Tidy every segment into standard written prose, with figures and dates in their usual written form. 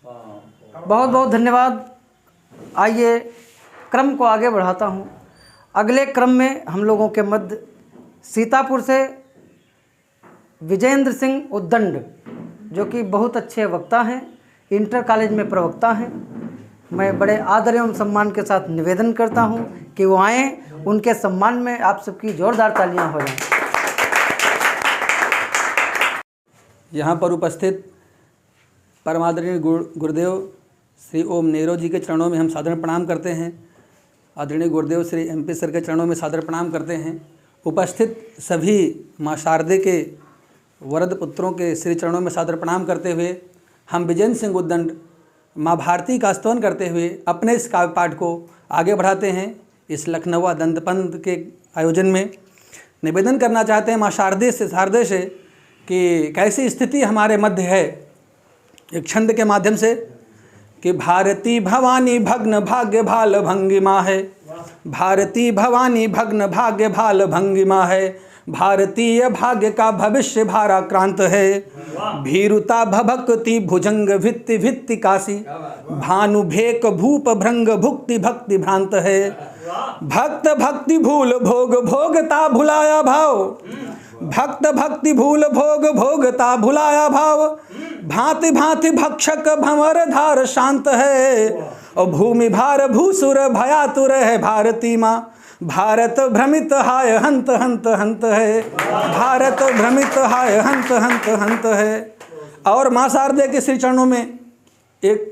बहुत बहुत धन्यवाद। आइए क्रम को आगे बढ़ाता हूँ। अगले क्रम में हम लोगों के मध्य सीतापुर से विजेंद्र सिंह उद्दंड, जो कि बहुत अच्छे वक्ता हैं, इंटर कॉलेज में प्रवक्ता हैं। मैं बड़े आदर एवं सम्मान के साथ निवेदन करता हूं कि वो आएँ, उनके सम्मान में आप सबकी जोरदार तालियां हो जाएं। यहाँ पर उपस्थित परमादरणीय गुरुदेव श्री ओम नेहरू जी के चरणों में हम सादर प्रणाम करते हैं। आदरणीय गुरुदेव श्री MP सर के चरणों में सादर प्रणाम करते हैं। उपस्थित सभी माँ शारदे के वरद पुत्रों के श्री चरणों में सादर प्रणाम करते हुए हम विजेंद्र सिंह उद्दंड माँ भारती का स्तवन करते हुए अपने इस काव्य पाठ को आगे बढ़ाते हैं। इस लखनऊ दंतपंथ के आयोजन में निवेदन करना चाहते हैं माँ शारदे से कि कैसी स्थिति हमारे मध्य है, एक छंद के माध्यम से कि भारती भवानी भग्न भाग्य भाल भंगिमा है, भारती भवानी भग्न भाग्य भाल भंगिमा है, भारतीय भाग्य का भविष्य भाराक्रांत है, भीरुता भभक्ति भुजंग भित्ति भित्ति काशी, भानु भेक भूप भृंग भुक्ति भक्ति भ्रांत है, भक्त भक्ति भूल भोग भोगता भुलाया भाव, भक्त भक्ति भूल भोग भोगता भुलाया भाव, भांति भांति भक्षक भंवर धार शांत है, और भूमि भार भूसुर भयातुर है भारती माँ, भारत भ्रमित हाय हंत हंत हंत है, भारत भ्रमित हाय हंत हंत हंत है। और माँ शारदे के श्री चरणों में एक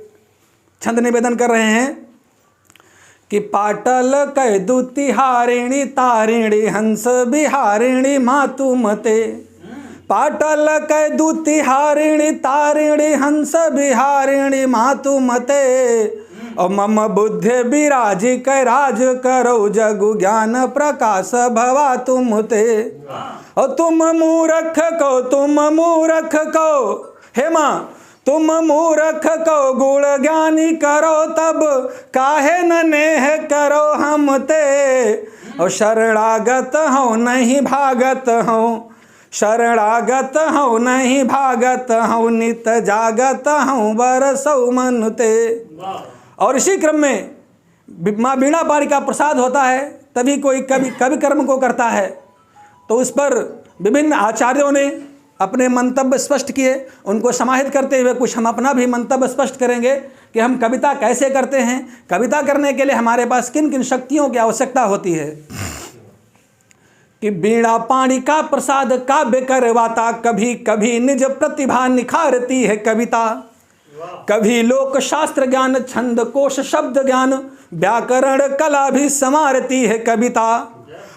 छंद निवेदन कर रहे हैं कि पाटल कै दूती हारिणी तारिणी हंस बिहारिणी मातु मते, पाटल कै दूती हारिणी तारिणी हंस बिहारिणी मातु मते, और मम बुद्धि विराजी कै राज करो जगु ज्ञान प्रकाश भवा तुम ते, और तुम मूर्ख को हे माँ तुम मूर्ख को गुण ज्ञानी करो तब काहे न नेह करो हम ते, और शरणागत हो नहीं भागत हो, शरणागत हो नहीं भागत हो, नित जागत हो बरसौ मन ते। और इसी क्रम में माँ बीणा पाणी का प्रसाद होता है, तभी कोई कवि कर्म को करता है। तो उस पर विभिन्न आचार्यों ने अपने मंतव्य स्पष्ट किए। उनको समाहित करते हुए कुछ हम अपना भी मंतव्य स्पष्ट करेंगे कि हम कविता कैसे करते हैं, कविता करने के लिए हमारे पास किन किन शक्तियों की आवश्यकता होती है। कि बीणा पाणी का प्रसाद काव्य करवाता, कभी कभी निज प्रतिभा निखारती है कविता, कभी लोक शास्त्र ज्ञान छंद कोश शब्द ज्ञान व्याकरण कला भी संवारती है कविता,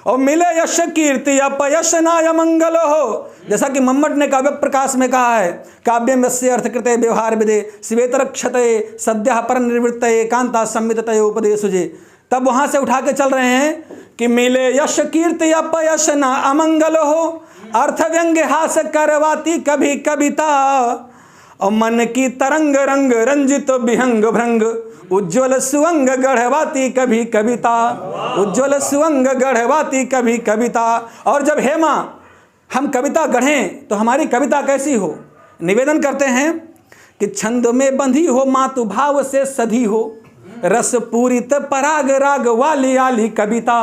और मिले यश कीर्ति अपयश नाय मंगल हो। जैसा कि मम्मट ने काव्य प्रकाश में कहा है, काव्य में से अर्थ कृते व्यवहार विदे शिवेतर क्षतये सद्य पर निर्वृत्तये कांता संमिततये उपदेशुजे। तब वहां से उठा के चल रहे हैं कि मिले यश कीर्ति अपयश ना अमंगल हो, अर्थ व्यंग्य हास करवाती कभी कविता, और मन की तरंग रंग रंजित विहंग भृंग उज्ज्वल सुअंग गढ़वाती कभी कविता, उज्ज्वल सुअंग गढ़वाती कभी कविता। और जब हे माँ हम कविता गढ़ें तो हमारी कविता कैसी हो, निवेदन करते हैं कि छंद में बंधी हो मातु भाव से सधी हो, रस पूरित पराग राग वाली आली कविता,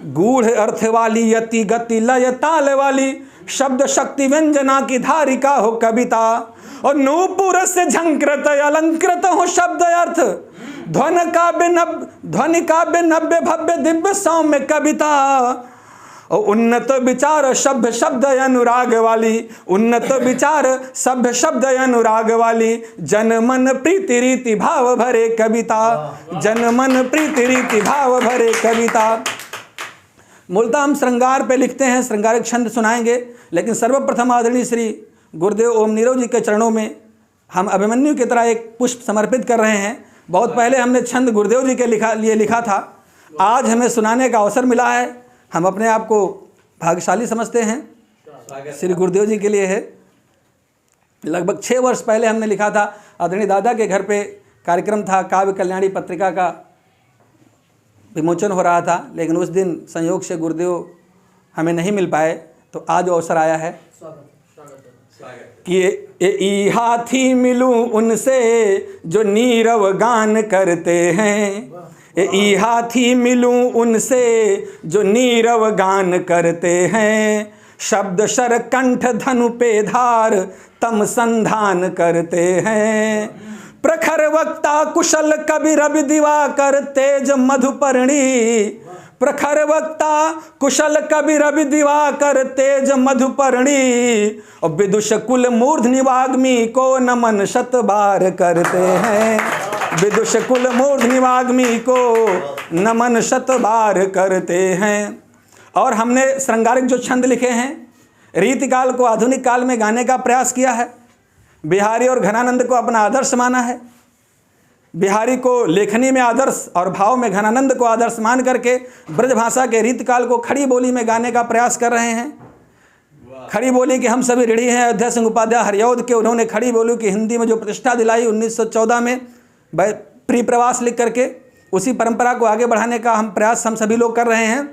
गूढ़ अर्थ वाली यति गति लय ताल वाली शब्द शक्ति व्यंजना की धारिका हो कविता, और नूपुर से झंकृत अलंकृत हो शब्द अर्थ, ध्वनि काव्य नव्य भव्य दिव्य सौम्य कविता, और उन्नत विचार सभ्य शब्द अनुराग वाली, उन्नत विचार सभ्य शब्द अनुराग वाली, जन मन प्रीति रीति भाव भरे कविता, जन मन प्रीति रीति भाव भरे कविता। मूलतः हम श्रृंगार पे लिखते हैं, श्रृंगारिक छंद सुनाएंगे, लेकिन सर्वप्रथम आदरणीय श्री गुरुदेव ओम नेहरू जी के चरणों में हम अभिमन्यु की तरह एक पुष्प समर्पित कर रहे हैं। बहुत पहले हमने छंद गुरुदेव जी के लिए लिखा था, आज हमें सुनाने का अवसर मिला है। हम अपने आप को भाग्यशाली समझते हैं। श्री गुरुदेव जी के लिए है। लगभग 6 वर्ष पहले हमने लिखा था। आदरणीय दादा के घर पे कार्यक्रम था, काव्य कल्याणी पत्रिका का विमोचन हो रहा था, लेकिन उस दिन संयोग से गुरुदेव हमें नहीं मिल पाए, तो आज अवसर आया है। स्वागत। कि ई हाथी मिलूं उनसे जो नीरव गान करते हैं, ई हाथी मिलूं उनसे जो नीरव गान करते हैं। शब्द शर कंठ धनु पे धार तम संधान करते हैं। प्रखर वक्ता कुशल कवि रवि दिवाकर तेज मधुपर्णी, प्रखर वक्ता कुशल कवि रवि दिवाकर तेज मधुपर्णी। और विदुष कुल मूर्धनि वाग्मी को नमन शत बार करते हैं, विदुष कुल मूर्धनि वाग्मी को नमन शत बार करते हैं। और हमने श्रृंगारिक जो छंद लिखे हैं, रीतिकाल को आधुनिक काल में गाने का प्रयास किया है। बिहारी और घनानंद को अपना आदर्श माना है। बिहारी को लेखनी में आदर्श और भाव में घनानंद को आदर्श मान करके ब्रज भाषा के रीतिकाल को खड़ी बोली में गाने का प्रयास कर रहे हैं। खड़ी बोली के हम सभी ऋणी हैं। अयोध्या सिंह उपाध्याय हरियौद के, उन्होंने खड़ी बोली की हिंदी में जो प्रतिष्ठा दिलाई 1914 में प्री प्रवास लिख करके, उसी परंपरा को आगे बढ़ाने का हम सभी लोग कर रहे हैं।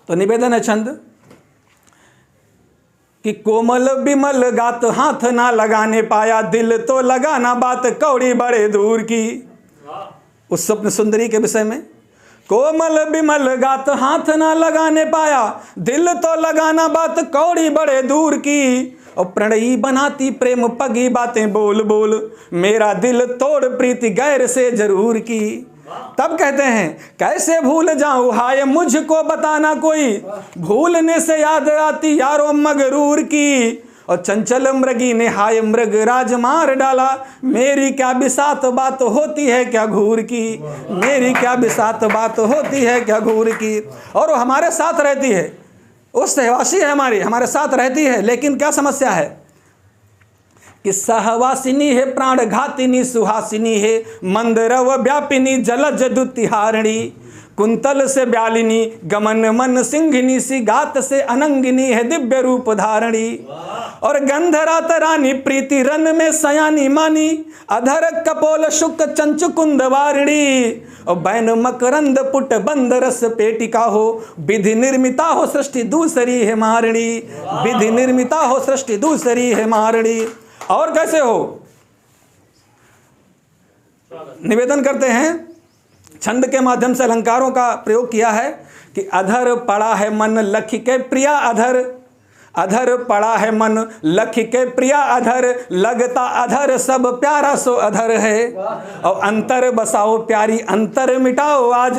तो निवेदन है छंद कि कोमल बिमल गात हाथ ना लगाने पाया, दिल तो लगाना बात कौड़ी बड़े दूर की। उस स्वप्न सुंदरी के विषय में, कोमल बिमल गात हाथ ना लगाने पाया, दिल तो लगाना बात कौड़ी बड़े दूर की। और प्रणयी बनाती प्रेम पगी बातें बोल बोल, मेरा दिल तोड़ प्रीति गैर से जरूर की। तब कहते हैं कैसे भूल जाऊं हाय मुझको बताना कोई, भूलने से याद आती यारो मगरूर की। और चंचल मृगी ने हाय मृग राज मार डाला, मेरी क्या बिसात बात होती है क्या घूर की, मेरी क्या बिसात बात होती है क्या घूर की। और वो हमारे साथ रहती है, उस सहवासी है हमारे साथ रहती है। लेकिन क्या समस्या है कि सहवासिनी है प्राण घातिनी सुहासिनी है, मंदरव व्यापिनी जलज दुतिहारिणी। कुंतल से ब्यालिनी गमन मन सिंहिनी सी, गात से अनंगिनी है दिव्य रूप धारणी। और गंधरात रानी प्रीति रन में सयानी मानी, अधर कपोल शुक चंचु कुंद वारिणी। और बैन मकरंद पुट बंद रस पेटिका हो, विधि निर्मिता हो सृष्टि दूसरी है मारणी, विधि निर्मिता हो सृष्टि दूसरी है मारणी। और कैसे हो, निवेदन करते हैं छंद के माध्यम से अलंकारों का प्रयोग किया है कि अधर पड़ा है मन लखी के प्रिया अधर, अधर पड़ा है मन लखी के प्रिया अधर, लगता अधर सब प्यारा सो अधर है। और अंतर बसाओ प्यारी अंतर मिटाओ आज,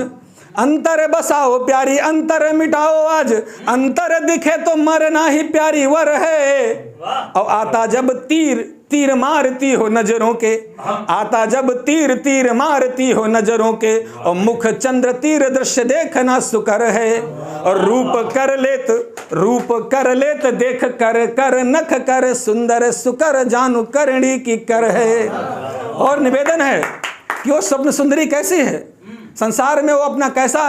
अंतर बसाओ प्यारी अंतर मिटाओ आज, अंतर दिखे तो मरना ही प्यारी वर है। और आता जब तीर तीर मारती हो नजरों के, आता जब तीर तीर मारती हो नजरों के। और मुख चंद्र तीर दृश्य देखना सुकर है। और रूप कर लेत देख कर कर नख कर, सुंदर सुकर जानू करणी की कर है। और निवेदन है कि वो स्वप्न सुंदरी कैसी है, संसार में वो अपना कैसा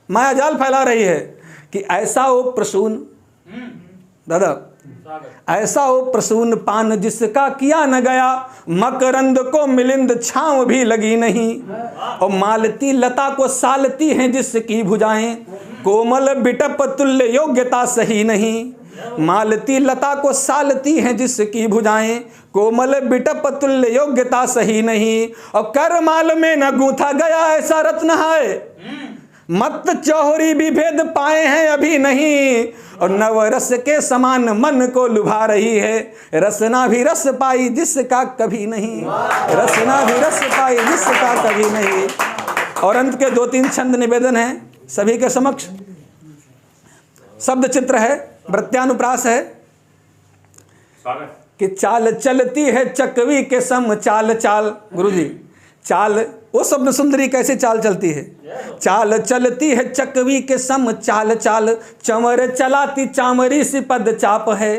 माया जाल फैला रही है कि ऐसा वो प्रसून दादा, ऐसा हो प्रसून पान जिसका किया न गया, मकरंद को मिलिंद छांव भी लगी नहीं। और मालती लता को सालती हैं जिसकी भुजाएं, कोमल बिटप तुल्य योग्यता सही नहीं। मालती लता को सालती हैं जिसकी भुजाएं, कोमल बिटप तुल्य योग्यता सही नहीं। और कर माल में न गूंथा गया ऐसा रत्न है, मत चौहरी भी भेद पाए हैं अभी नहीं। और नवरस के समान मन को लुभा रही है, रसना भी रस पाई जिसका कभी नहीं, रसना भी रस पाई जिसका कभी नहीं। और अंत के 2-3 छंद निवेदन है सभी के समक्ष। शब्द चित्र है, वृत्यानुप्रास है कि चाल चलती है चकवी के सम चाल चाल। गुरुजी चाल, वो स्वप्न सुंदरी कैसे चाल चलती है, चाल चलती है चकवी के सम चाल चाल। चंवर चलाती चामरी सी पद चाप है,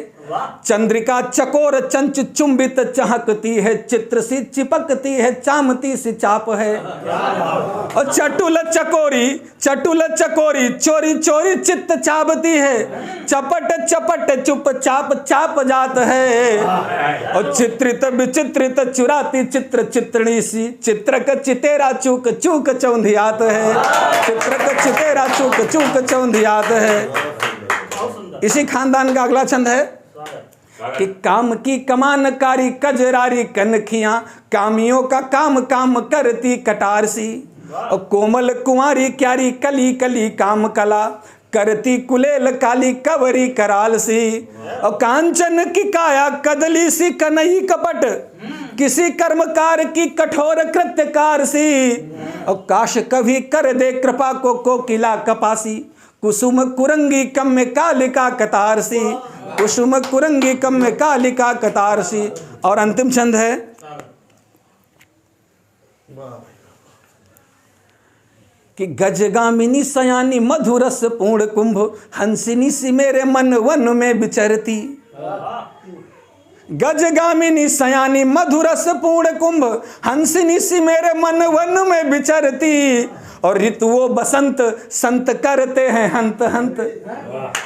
चंद्रिका चकोर चंच चुंबित चहकती है, चित्र सी चिपकती है चामती सी चाप है। और चटुल चकोरी चोरी चोरी चित्त चापती है, चपट चपट चुप चाप चाप जात है। और चित्रित विचित्रित चुराती चित्र चित्रणी सी, चित्रक चितेरा चूक चूक चौंधियात है, चित्रक चितेरा चूक चूक चौंधियात है। इसी खानदान का अगला छंद है कि काम की कमानकारी कजरारी कनखियां कामियों का काम काम करती कटार सी। और कोमल कुंवारी क्यारी कली कली काम कला करती कुलेल काली कवरी कराल सी। और कांचन की काया कदली सी कनई कपट किसी कर्मकार की कठोर कृत्यकार सी। और काश कभी कर दे कृपा को कोकिला कपासी कुसुम कुरंगी कम में कालिका कतार सी। कुसुम कुरंगी कम में कालिका कतार सी। और अंतिम छंद है कि गजगामिनी सयानी मधुरस पूर्ण कुंभ हंसिनी सी मेरे मन वन में विचरती। गजगामिनी सयानी मधुरस पूर्ण कुंभ हंसिनी सी मेरे मन वन में विचरती। और ऋतुओं बसंत संत करते हैं हंत हंत।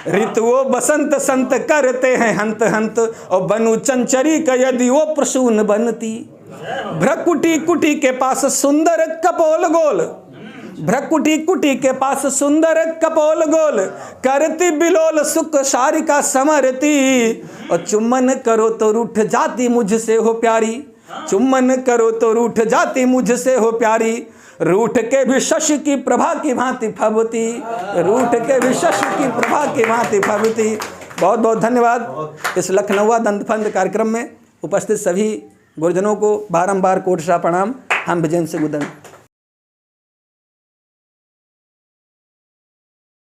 ऋतुओं बसंत संत करते हैं हंत हंत। और बनु चंचरी का यदि वो प्रसून बनती। भ्रकुटी कुटी के पास सुंदर कपोल गोल भ्रकुटी कुटी के पास सुंदर कपोल गोल करती बिलोल सुख सारिका समरती। और चुम्बन करो तो रूठ जाती मुझसे हो प्यारी। चुम्बन करो तो रूठ जाती मुझसे हो प्यारी। रूठ के भी शशि की प्रभा की भांति फबती। रूठ के भी शशि की प्रभा की भांति फबती। बहुत बहुत धन्यवाद। इस लखनऊ दंतफंद कार्यक्रम में उपस्थित सभी गुरुजनों को बारंबार कोटि प्रणाम। हम विजयन से गुदन।